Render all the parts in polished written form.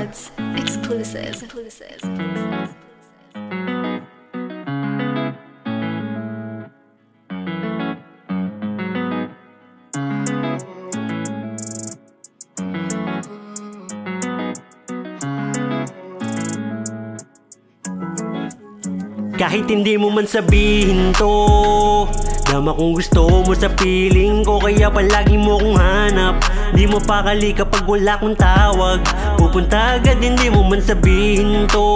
Records exclusive. Kahit hindi mo man sabihin to, dama kung gusto mo sa feeling ko, kaya palagi mo kong hanap. Di mo pakali kapag wala kong tawag, pupunta agad hindi mo man sabihin to.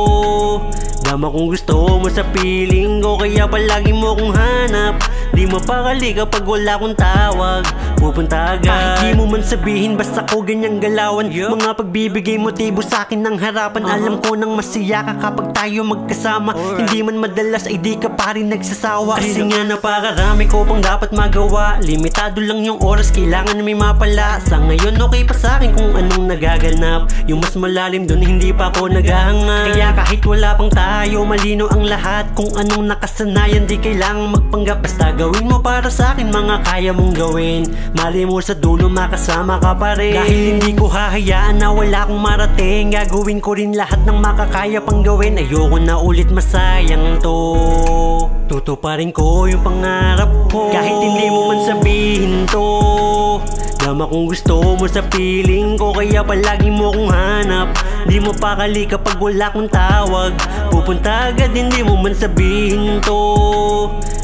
Dama kung gusto mo sa feeling ko, kaya palagi mo kong hanap. Di mo pakali kapag wala kong tawag, pupunta agad. Kahit di mo man sabihin, basta ko ganyang galawan. Mga pagbibigay motibo sa akin ng harapan. Alam ko nang masaya ka kapag tayo magkasama. Hindi man madalas ay di ka pa rin nagsasawa. Kasi nga napakarami ko pang dapat magawa. Limitado lang yung oras, kailangan may mapala. Sa ngayon okay pa sa akin kung anong nagaganap. Yung mas malalim dun hindi pa ako naghahanga. Kaya kahit wala pang tayo, malino ang lahat. Kung anong nakasanayan, di kailangang magpanggap. Basta gawin mo para sa akin mga kaya mong gawin. Mali mo sa dulo makasama ka pa rin. Dahil hindi ko hahayaan na wala akong marating, gagawin ko rin lahat ng makakaya pang gawin. Ayoko na ulit masayang to, tutuparin ko yung pangarap ko. Kahit hindi mo man sabihin to, dama kung gusto mo sa feeling ko, kaya palagi mo kong hanap. Di mo pakali kapag wala kong tawag, pupunta agad hindi mo man sabihin to.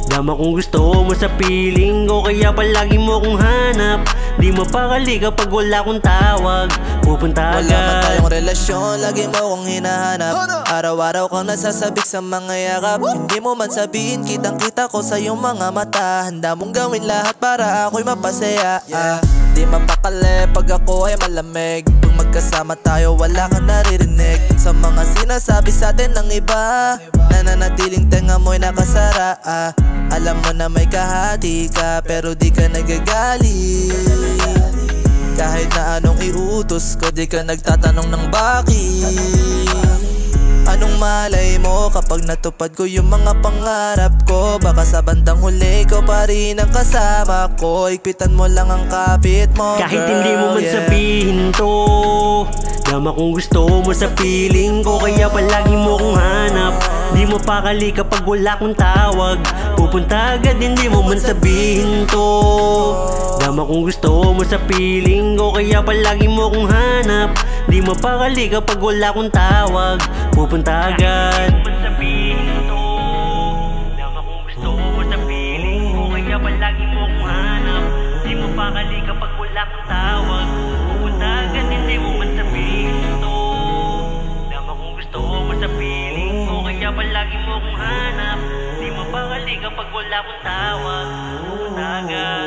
Dama kung gusto mo sa feeling ko, kaya palagi mo kong hanap. Di mo pakali kapag wala kong tawag, pupunta agad. Wala man tayong relasyon, lagi mo kong hinahanap. Araw-araw kang nasasabik sa mga yakap. Hindi mo man sabihin, kitang-kita ko sa iyong mga mata. Handa mong gawin lahat para ako'y mapasaya. Di mapakali pag ako ay malamig. Kung magkasama tayo wala kang naririnig sa mga sinasabi sa atin ng iba. Nananatiling tenga mo'y nakasara. Alam mo na may kahati ka, pero di ka nagagalit. Kahit na anong iutos ko, di ka nagtatanong ng bakit. Anong malay mo kapag natupad ko yung mga pangarap ko? Baka sa bandang huli ko pa rin ang kasama ko. Ikpitan mo lang ang kapit mo, girl. Kahit hindi mo man sabihin to, dama kung gusto mo sa feeling ko, kaya palagi mo kong hanap. Di mo pakali kapag wala kong tawag, pupunta agad hindi mo man sabihin to. Dama kung gusto mo sa feeling ko, kaya palagi mo kong hanap. Di mo pakali kapag wala kong tawag, pupunta agad. Dama kung gusto mo sa feeling ko, kaya palagi mo kong hanap. Di mo pakali kapag wala kong tawag, pupunta agad hindi mo man sabihin to. Dama kung gusto mo sa feeling ko, kaya palagi mo kong hanap. Di mo pakali kapag wala kong tawag, pupunta agad.